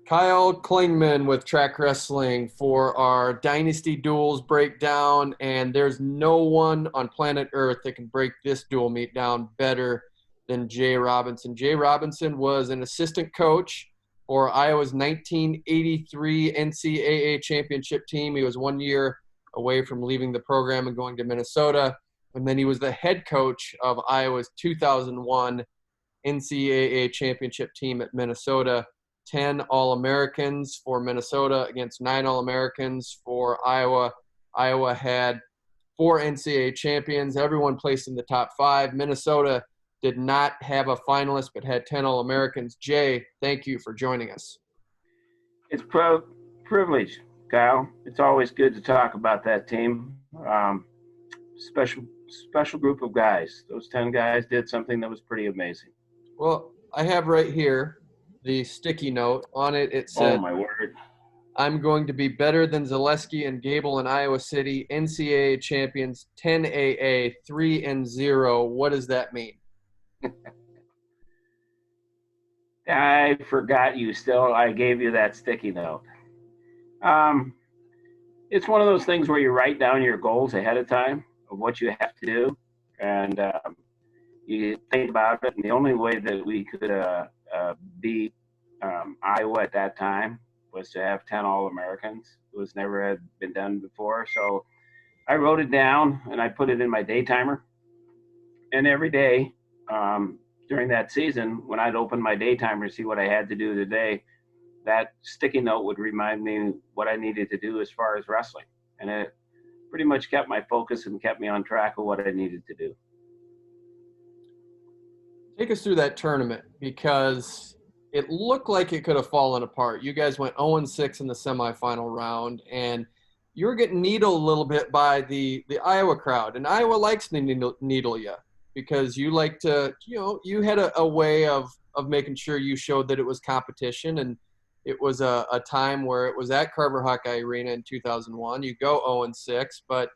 Kyle Klingman with Track Wrestling for our Dynasty Duels breakdown, and there's no one on planet Earth that can break this dual meet down better than Jay Robinson. Jay Robinson was an assistant coach for Iowa's 1983 NCAA Championship team. He was 1 year away from leaving the program and going to Minnesota, and then he was the head coach of Iowa's 2001 NCAA Championship team at Minnesota. 10 All-Americans for Minnesota against 9 All-Americans for Iowa. Iowa had 4 NCAA champions, everyone placed in the top 5. Minnesota did not have a finalist but had 10 All-Americans. Jay, thank you for joining us. It's privilege, Kyle. It's always good to talk about that team. Special group of guys. Those 10 guys did something that was pretty amazing. Well, I have right here the sticky note. On it, it said, "Oh my word! I'm going to be better than Zaleski and Gable in Iowa City, NCAA champions, 10AA, 3-0. What does that mean?" I forgot I gave you that sticky note. It's one of those things where you write down your goals ahead of time of what you have to do, and you think about it. And the only way that we could beat Iowa at that time was to have 10 All-Americans. It was never had been done before. So I wrote it down and I put it in my day timer. And every day during that season, when I'd open my day timer to see what I had to do today, that sticky note would remind me what I needed to do as far as wrestling. And it pretty much kept my focus and kept me on track of what I needed to do. Take us through that tournament, because it looked like it could have fallen apart. You guys went 0-6 in the semifinal round, and you were getting needled a little bit by the Iowa crowd. And Iowa likes to needle you because you like to, you had a way of making sure you showed that it was competition. And it was a time where it was at Carver Hawkeye Arena in 2001. You go 0-6, but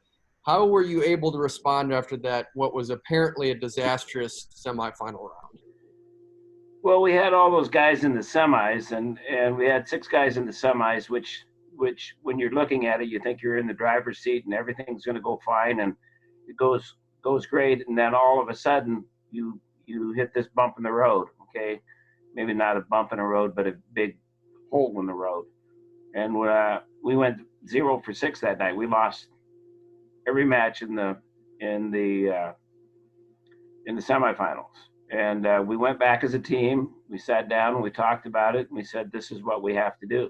how were you able to respond after that, what was apparently a disastrous semifinal round? Well, we had all those guys in the semis, and we had 6 guys in the semis, which when you're looking at it, you think you're in the driver's seat and everything's going to go fine and it goes great. And then all of a sudden you hit this bump in the road. Okay. Maybe not a bump in the road, but a big hole in the road. And we went 0 for 6 that night. We lost every match in the semifinals, and we went back as a team. We sat down and we talked about it, and we said, "This is what we have to do,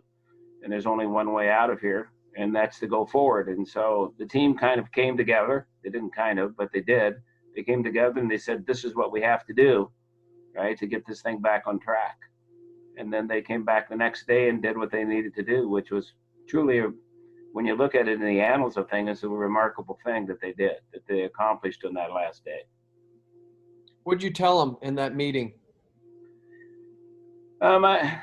and there's only one way out of here, and that's to go forward." And so the team kind of came together. They didn't kind of, but they did. They came together and they said, "This is what we have to do, right, to get this thing back on track." And then they came back the next day and did what they needed to do, which was truly when you look at it in the annals of things, it's a remarkable thing that they accomplished on that last day. What'd you tell them in that meeting? I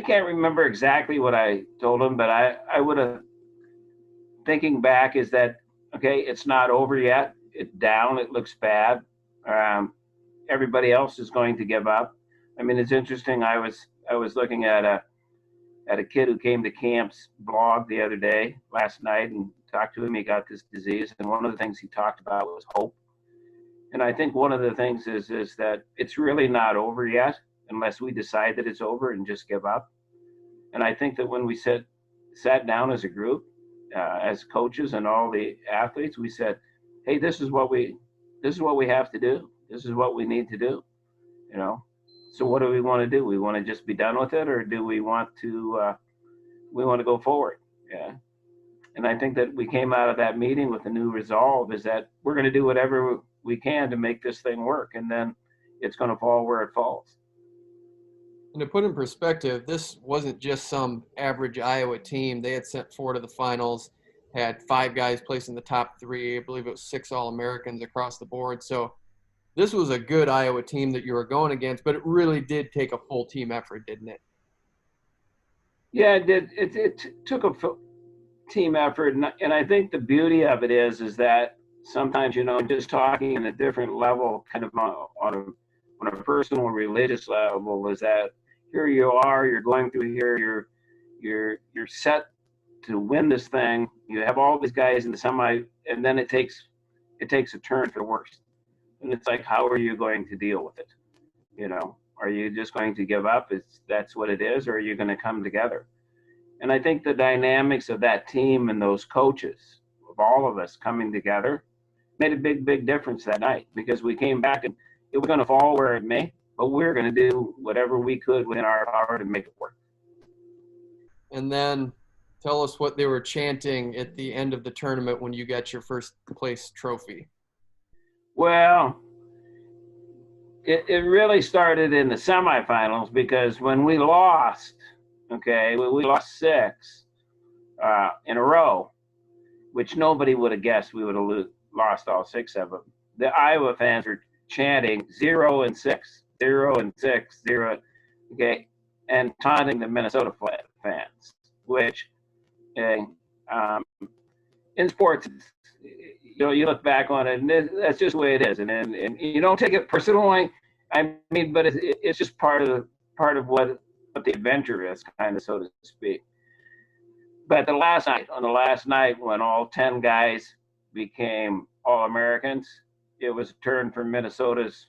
can't remember exactly what I told them, but I would have, thinking back, is that, okay, it's not over yet. It's down. It looks bad. Everybody else is going to give up. I mean, it's interesting. I was looking at a kid who came to camp's blog the other day, last night, and talked to him. He got this disease, and one of the things he talked about was hope. And I think one of the things is that it's really not over yet unless we decide that it's over and just give up. And I think that when we sat down as a group, as coaches and all the athletes, we said, "Hey, this is what we have to do. This is what we need to do." So what do we want to do? We want to just be done with it, or do we want to go forward? Yeah. And I think that we came out of that meeting with a new resolve, is that we're going to do whatever we can to make this thing work, and then it's going to fall where it falls. And to put in perspective, this wasn't just some average Iowa team. They had sent 4 to the finals, had 5 guys placed in the top 3. I believe it was 6 All-Americans across the board. So this was a good Iowa team that you were going against, but it really did take a full team effort, didn't it? Yeah, it did. It took a full team effort, and I think the beauty of it is that sometimes, just talking at a different level, kind of on a personal, religious level, is that here you are, you're going through here, you're set to win this thing. You have all these guys in the semi, and then it takes a turn for the worst. And it's like, how are you going to deal with it? Are you just going to give up? That's what it is, or are you going to come together? And I think the dynamics of that team and those coaches, of all of us coming together, made a big difference that night, because we came back and it was going to fall where it may, but we were going to do whatever we could within our power to make it work. And then tell us what they were chanting at the end of the tournament when you got your first place trophy. Well, it really started in the semifinals, because when we lost, we lost 6 in a row, which nobody would have guessed we would have lost all 6 of them. The Iowa fans were chanting 0 and 6, 0 and 6, 0, and taunting the Minnesota fans, which in sports, you look back on it, and that's just the way it is, and you don't take it personally. I mean, but it's just part of what the adventure is, kind of, so to speak. But on the last night, when all 10 guys became All-Americans, it was a turn for Minnesota's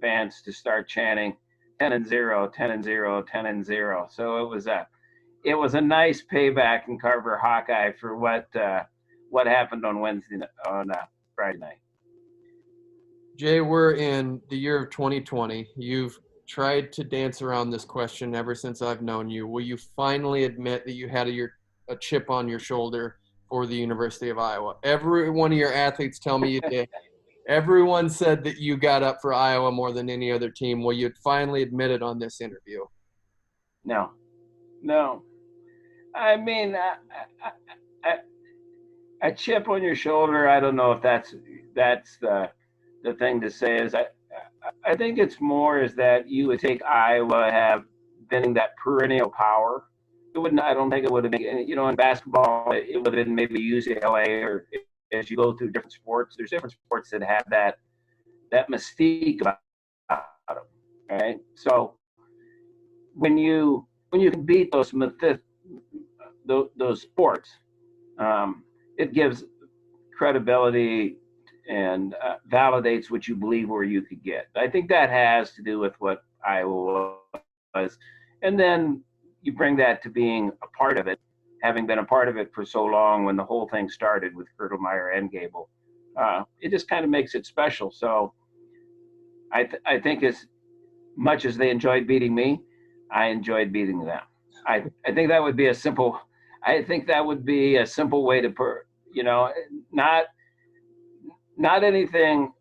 fans to start chanting 10 and 0, 10 and 0, 10 and 0. So it was a nice payback in Carver Hawkeye for what happened on Friday night. Jay, we're in the year of 2020. You've tried to dance around this question ever since I've known you. Will you finally admit that you had a chip on your shoulder for the University of Iowa? Every one of your athletes tell me you did. Everyone said that you got up for Iowa more than any other team. Will you finally admit it on this interview? No. I mean, a chip on your shoulder, I don't know if that's the thing to say. Is I think it's more is that you would take Iowa, have been that perennial power. I don't think it would have been, in basketball, it would have been maybe UCLA, or as you go through different sports, there's different sports that have that mystique about them, right? So when you can beat those sports, it gives credibility and validates what you believe where you could get. I think that has to do with what Iowa was. And then you bring that to being a part of it, having been a part of it for so long when the whole thing started with Gertelmeyer and Gable. It just kind of makes it special. So I think as much as they enjoyed beating me, I enjoyed beating them. I think that would be a simple way to not anything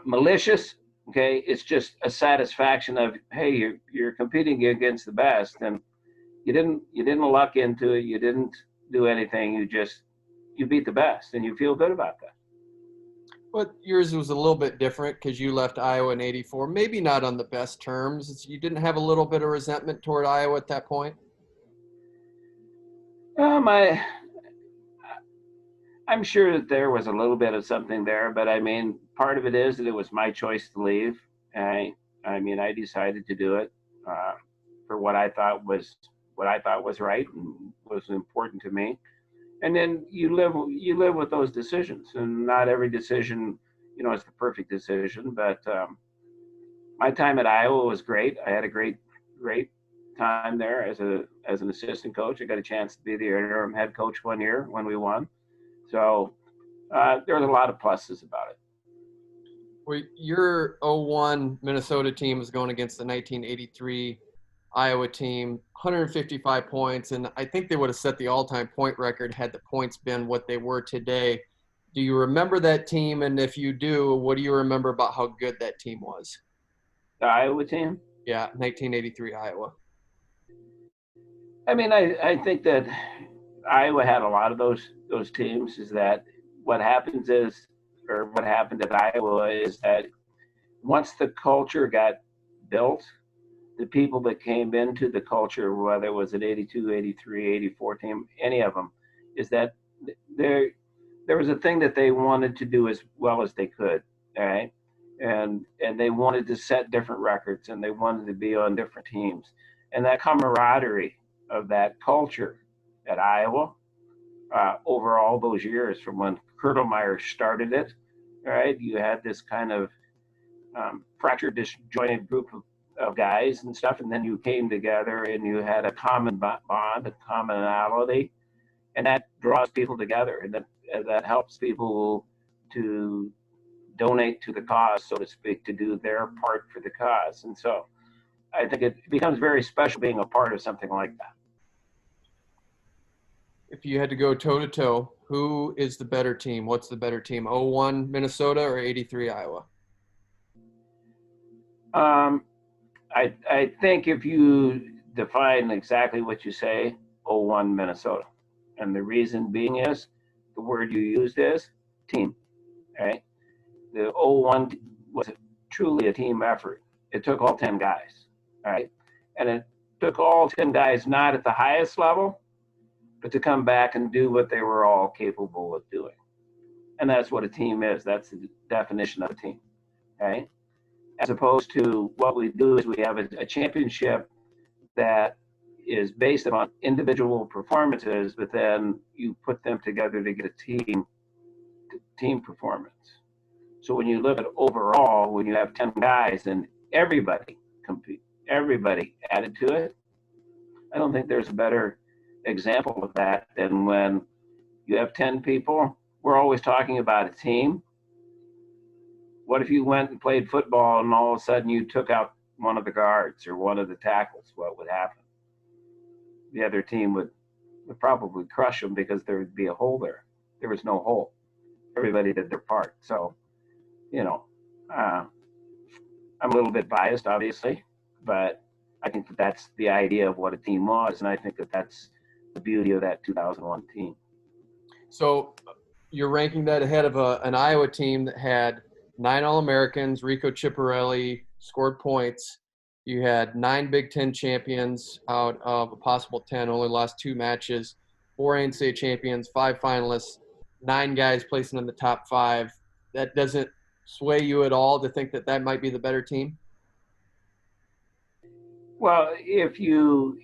malicious. Okay, it's just a satisfaction of, hey, you're competing against the best, and you didn't luck into it. You didn't do anything. You beat the best, and you feel good about that. But yours was a little bit different because you left Iowa in '84, maybe not on the best terms. You didn't have a little bit of resentment toward Iowa at that point? I'm sure that there was a little bit of something there, but I mean, part of it is that it was my choice to leave. I decided to do it for what I thought was right and was important to me. And then you live with those decisions, and not every decision, is the perfect decision. But my time at Iowa was great. I had a great time there as an assistant coach. I got a chance to be the interim head coach one year when we won. So there was a lot of pluses about it. Well, your 01 Minnesota team was going against the 1983 Iowa team, 155 points, and I think they would have set the all-time point record had the points been what they were today. Do you remember that team? And if you do, what do you remember about how good that team was? The Iowa team? Yeah, 1983 Iowa. I mean, I think that Iowa had a lot of those teams. Is that what happened at Iowa is that once the culture got built, the people that came into the culture, whether it was at 82, 83, 84 team, any of them, is that there was a thing that they wanted to do as well as they could, all right? And they wanted to set different records, and they wanted to be on different teams. And that camaraderie of that culture at Iowa over all those years from when Kurtelmeyer started it, right? You had this kind of fractured, disjointed group of guys and stuff, and then you came together and you had a common bond, a commonality, and that draws people together, and that helps people to donate to the cause, so to speak, to do their part for the cause. And so I think it becomes very special being a part of something like that. If you had to go toe-to-toe, who is the better team? What's the better team, 01 Minnesota or 83 Iowa? I think if you define exactly what you say, 01 Minnesota. And the reason being is the word you used is team, right? The 01 was truly a team effort. It took all 10 guys, right? And it took all 10 guys not at the highest level, but to come back and do what they were all capable of doing. And that's what a team is. That's the definition of a team, right? As opposed to what we do is we have a championship that is based upon individual performances, but then you put them together to get a team performance. So when you look at overall, when you have 10 guys and everybody compete, everybody added to it, I don't think there's a better example of that than when you have 10 people. We're always talking about a team. What if you went and played football and all of a sudden you took out one of the guards or one of the tackles? What would happen? The other team would probably crush them because there would be a hole there. There was no hole. Everybody did their part. So, I'm a little bit biased, obviously, but I think that's the idea of what a team was, and I think that's the beauty of that 2001 team. So you're ranking that ahead of an Iowa team that had 9 All-Americans, Rico Chiapparelli scored points. You had 9 Big Ten champions out of a possible 10, only lost 2 matches, 4 NCAA champions, 5 finalists, 9 guys placing in the top 5. That doesn't sway you at all to think that might be the better team? Well, if you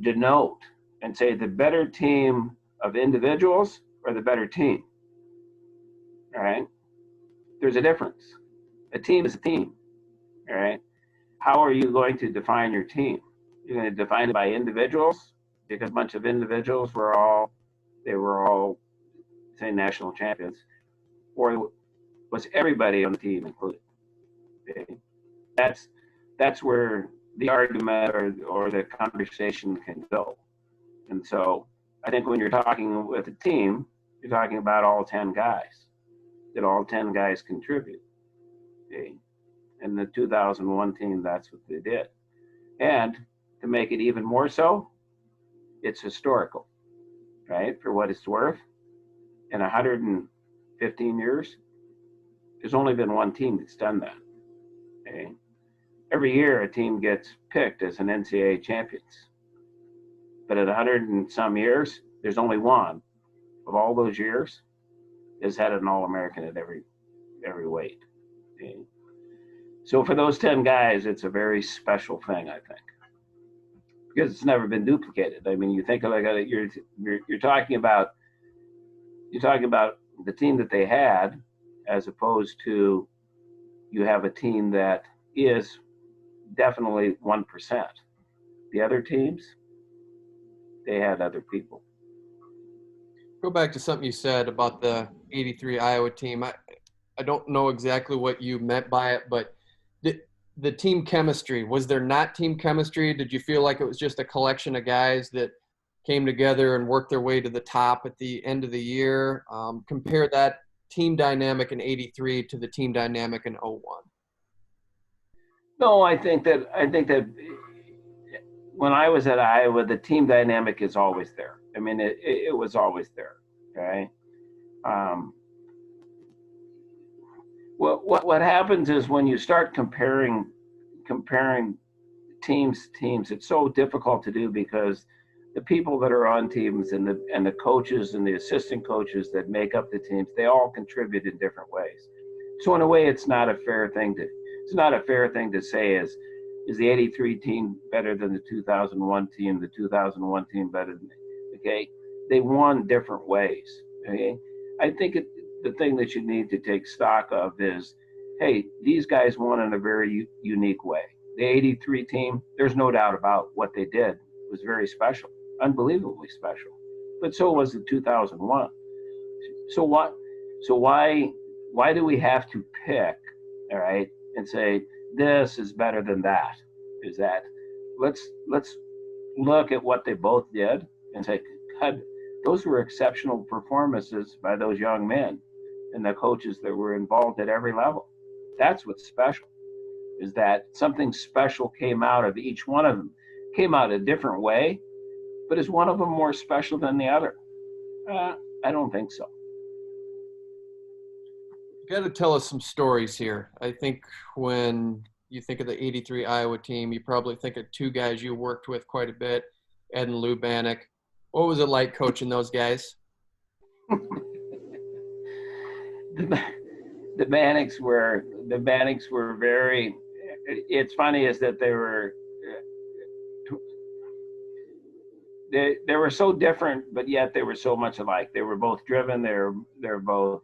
denote and say the better team of individuals or the better team, all right, there's a difference. A team is a team, all right? How are you going to define your team? You're going to define it by individuals, because a bunch of individuals were all say national champions, or was everybody on the team included? Okay? That's where the argument or the conversation can go. And so I think when you're talking with a team, you're talking about all 10 guys. Did all 10 guys contribute? Okay. And the 2001 team, that's what they did. And to make it even more so, it's historical, right? For what it's worth, in 115 years, there's only been one team that's done that. Okay. Every year, a team gets picked as an NCAA champions. But at 100 and some years, there's only one of all those years has had an All-American at every weight. Okay. So for those 10 guys, it's a very special thing, I think, because it's never been duplicated. I mean, you think like you're talking about the team that they had, as opposed to you have a team that is definitely 1%. The other teams, they had other people. Go back to something you said about the 83 Iowa team. I don't know exactly what you meant by it, but the team chemistry, was there not team chemistry? Did you feel like it was just a collection of guys that came together and worked their way to the top at the end of the year? Compare that team dynamic in 83 to the team dynamic in 01. No, I think that when I was at Iowa, the team dynamic is always there. I mean, it was always there. Okay. What happens is when you start comparing teams, it's so difficult to do because the people that are on teams and the coaches and the assistant coaches that make up the teams, they all contribute in different ways. So in a way, it's not a fair thing it's not a fair thing to say is the 83 team better than the 2001 team, the 2001 team better than, okay? They won different ways, okay? I think the thing that you need to take stock of is, hey, these guys won in a very unique way. The 83 team, there's no doubt about what they did. It was very special, unbelievably special. But so was the 2001. So what? So why do we have to pick, all right, and say this is better than that? Is that let's look at what they both did and say, God, those were exceptional performances by those young men and the coaches that were involved at every level. That's what's special, is that something special came out of each one of them. Came out a different way, but is one of them more special than the other? I don't think so. You got to tell us some stories here. I think when you think of the 83 Iowa team, you probably think of two guys you worked with quite a bit, Ed and Lou Banach. What was it like coaching those guys? The Banachs were very, it's funny is that they were so different, but yet they were so much alike. They were both driven. They're both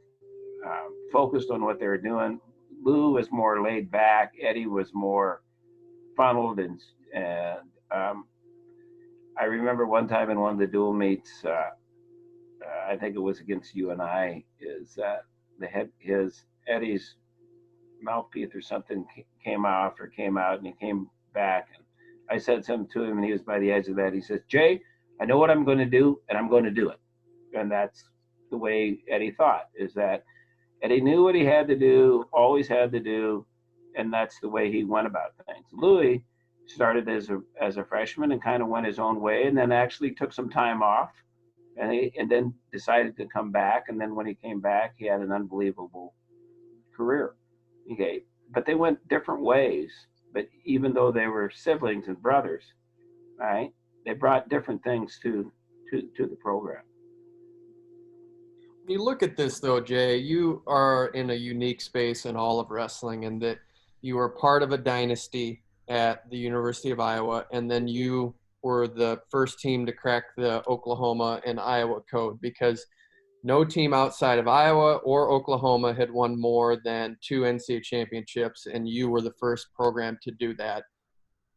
focused on what they were doing. Lou was more laid back. Eddie was more funneled, and I remember one time in one of the dual meets, I think it was against you and I, is that Eddie's mouthpiece or something came out, and he came back, and I said something to him, and he was by the edge of that. He says, Jay, I know what I'm going to do, and I'm going to do it. And that's the way Eddie thought, is that Eddie knew what he had to do, always had to do, and that's the way he went about things. Louis started as a freshman and kind of went his own way, and then actually took some time off, and then decided to come back. And then when he came back, he had an unbelievable career. Okay, but they went different ways. But even though they were siblings and brothers, right, they brought different things to the program. You look at this though, Jay, you are in a unique space in all of wrestling, in that you were part of a dynasty at the University of Iowa, and then you were the first team to crack the Oklahoma and Iowa code, because no team outside of Iowa or Oklahoma had won more than 2 NCAA championships, and you were the first program to do that.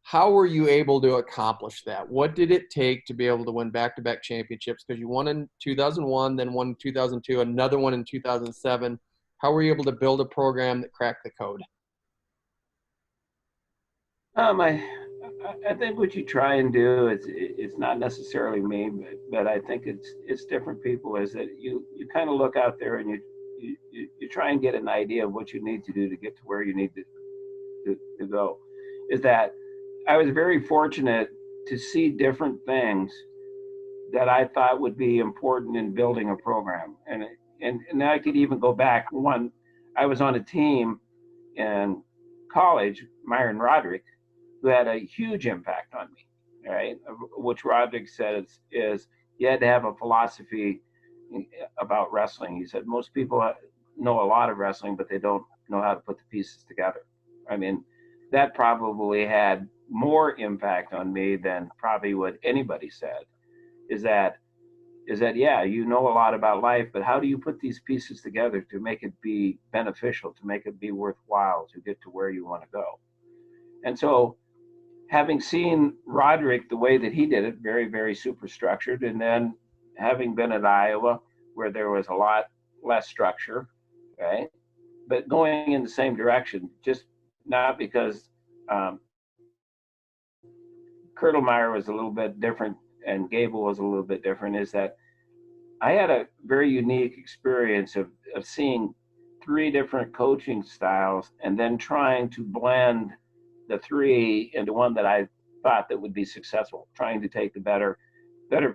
How were you able to accomplish that? What did it take to be able to win back-to-back championships? Because you won in 2001, then won in 2002, another one in 2007. How were you able to build a program that cracked the code? I think what you try and do, it's not necessarily me, but I think it's different people, is that you kind of look out there and you try and get an idea of what you need to do to get to where you need to go. Is that I was very fortunate to see different things that I thought would be important in building a program. And I could even go back one, I was on a team in college, Myron Roderick, who had a huge impact on me, right? Which Roderick says is you had to have a philosophy about wrestling. He said most people know a lot of wrestling, but they don't know how to put the pieces together. I mean, that probably had more impact on me than probably what anybody said. Is that yeah, you know a lot about life, but how do you put these pieces together to make it be beneficial, to make it be worthwhile, to get to where you want to go? And so, having seen Roderick the way that he did it, very, very super structured, and then having been at Iowa where there was a lot less structure, right? But going in the same direction, just not because Kurtelmeyer was a little bit different and Gable was a little bit different, is that I had a very unique experience of seeing 3 different coaching styles and then trying to blend the 3 into one that I thought that would be successful, trying to take the better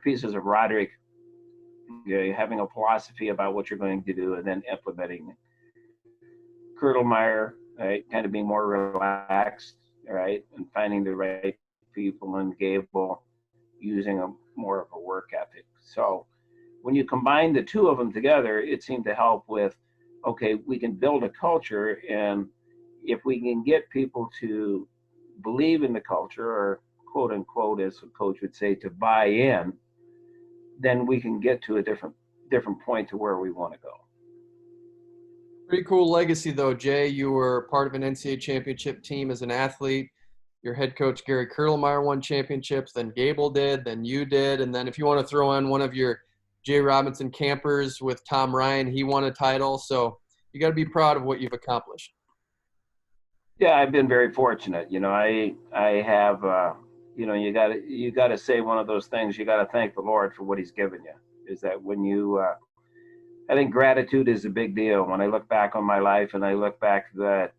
pieces of Roderick, having a philosophy about what you're going to do and then implementing it. Kurtelmeyer, right, kind of being more relaxed, right, and finding the right people, and Gable using more of a work ethic. So when you combine the 2 of them together, it seemed to help with, okay, we can build a culture, and if we can get people to believe in the culture, or quote unquote, as a coach would say, to buy in, then we can get to a different point to where we want to go. Pretty cool legacy, though, Jay. You were part of an NCAA championship team as an athlete. Your head coach, Gary Kurlemeyer, won championships. Then Gable did. Then you did. And then if you want to throw in one of your Jay Robinson campers with Tom Ryan, he won a title. So you got to be proud of what you've accomplished. Yeah, I've been very fortunate. I have, you got to say one of those things. You got to thank the Lord for what He's given you. Is that when you I think gratitude is a big deal. When I look back on my life and I look back that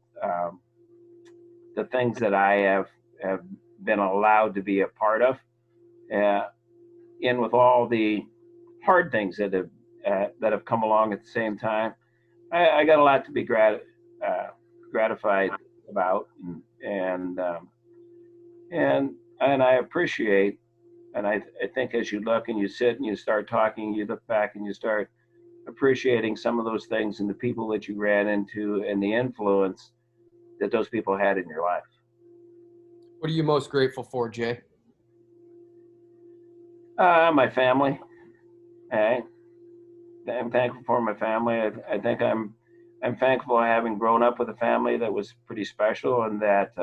the things that I have been allowed to be a part of, and with all the hard things that have come along at the same time, I got a lot to be gratified about, and I appreciate. And I think as you look and you sit and you start talking, you look back and you start appreciating some of those things and the people that you ran into and the influence that those people had in your life. What are you most grateful for, Jay? My family. I'm thankful for my family. I think I'm thankful having grown up with a family that was pretty special, and that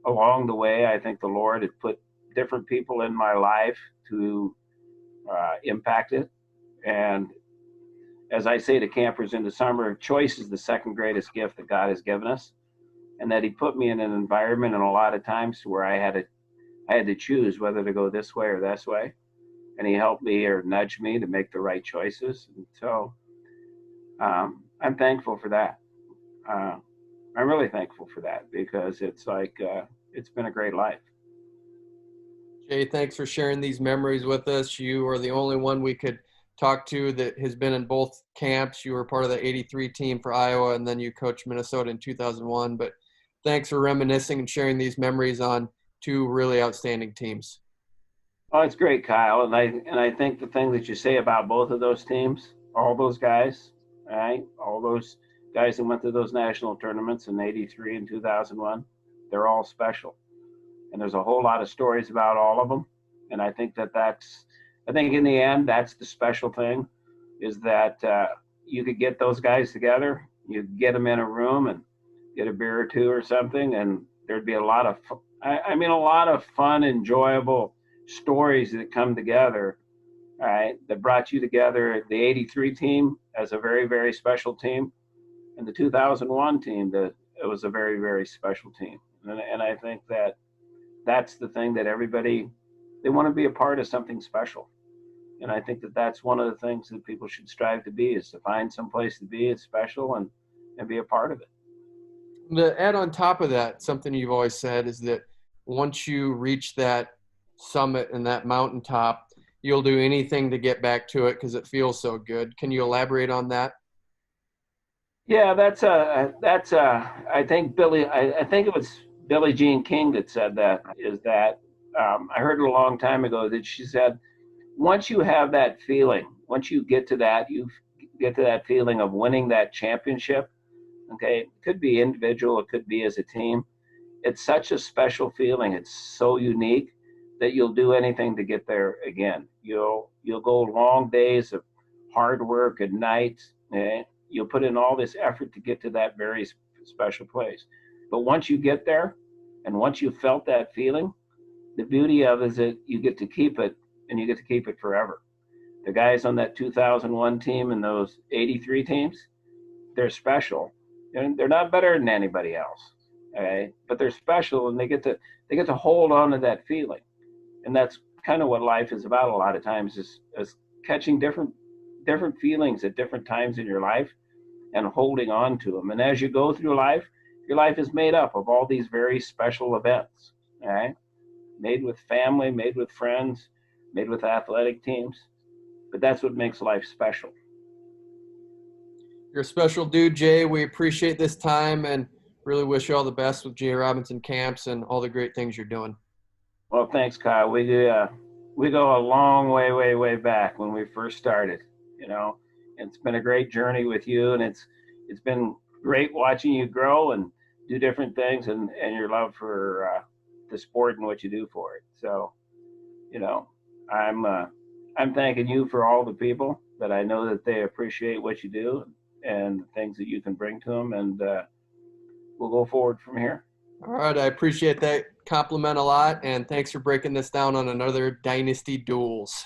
along the way, I think the Lord had put different people in my life to impact it. And as I say to campers in the summer, choice is the second greatest gift that God has given us, and that He put me in an environment, and a lot of times where I had to choose whether to go this way or this way, and He helped me or nudged me to make the right choices. And so I'm thankful for that. I'm really thankful for that, because it's like it's been a great life. Jay, thanks for sharing these memories with us. You are the only one we could talk to that has been in both camps. You were part of the 83 team for Iowa, and then you coached Minnesota in 2001. But thanks for reminiscing and sharing these memories on two really outstanding teams. Oh, it's great, Kyle. And I think the thing that you say about both of those teams, all those guys, right? All those guys that went to those national tournaments in 83 and 2001, they're all special. And there's a whole lot of stories about all of them. And I think I think in the end, that's the special thing, is that you could get those guys together, you get them in a room and get a beer or two or something, and there'd be a lot of fun, enjoyable stories that come together, right? That brought you together. The 83 team as a very, very special team, and the 2001 team, that it was a very, very special team. And I think that that's the thing that everybody, they want to be a part of something special. And I think that that's one of the things that people should strive to be, is to find some place to be, it's special, and be a part of it. To add on top of that, something you've always said is that once you reach that summit and that mountaintop, you'll do anything to get back to it because it feels so good. Can you elaborate on that? Yeah, I think I think it was Billie Jean King that said that, is that I heard it a long time ago, that she said, once you have that feeling, once you get to that feeling of winning that championship, okay, it could be individual, it could be as a team. It's such a special feeling. It's so unique that you'll do anything to get there again. You'll go long days of hard work and nights. You'll put in all this effort to get to that very special place. But once you get there, and once you've felt that feeling, the beauty of it is that you get to keep it, and you get to keep it forever. The guys on that 2001 team and those 83 teams, they're special. And they're not better than anybody else, okay? But they're special, and they get to hold on to that feeling. And that's kind of what life is about a lot of times, is catching different feelings at different times in your life and holding on to them. And as you go through life, your life is made up of all these very special events, okay? Made with family, made with friends, made with athletic teams. But that's what makes life special. You're a special dude, Jay. We appreciate this time and really wish you all the best with Jay Robinson camps and all the great things you're doing. Well, thanks, Kyle. We go a long way back when we first started. It's been a great journey with you, and it's been great watching you grow and do different things, and your love for the sport and what you do for it. So, you know, I'm thanking you for all the people that I know that they appreciate what you do and the things that you can bring to them, and we'll go forward from here. All right, I appreciate that compliment a lot, and thanks for breaking this down on another Dynasty Duels.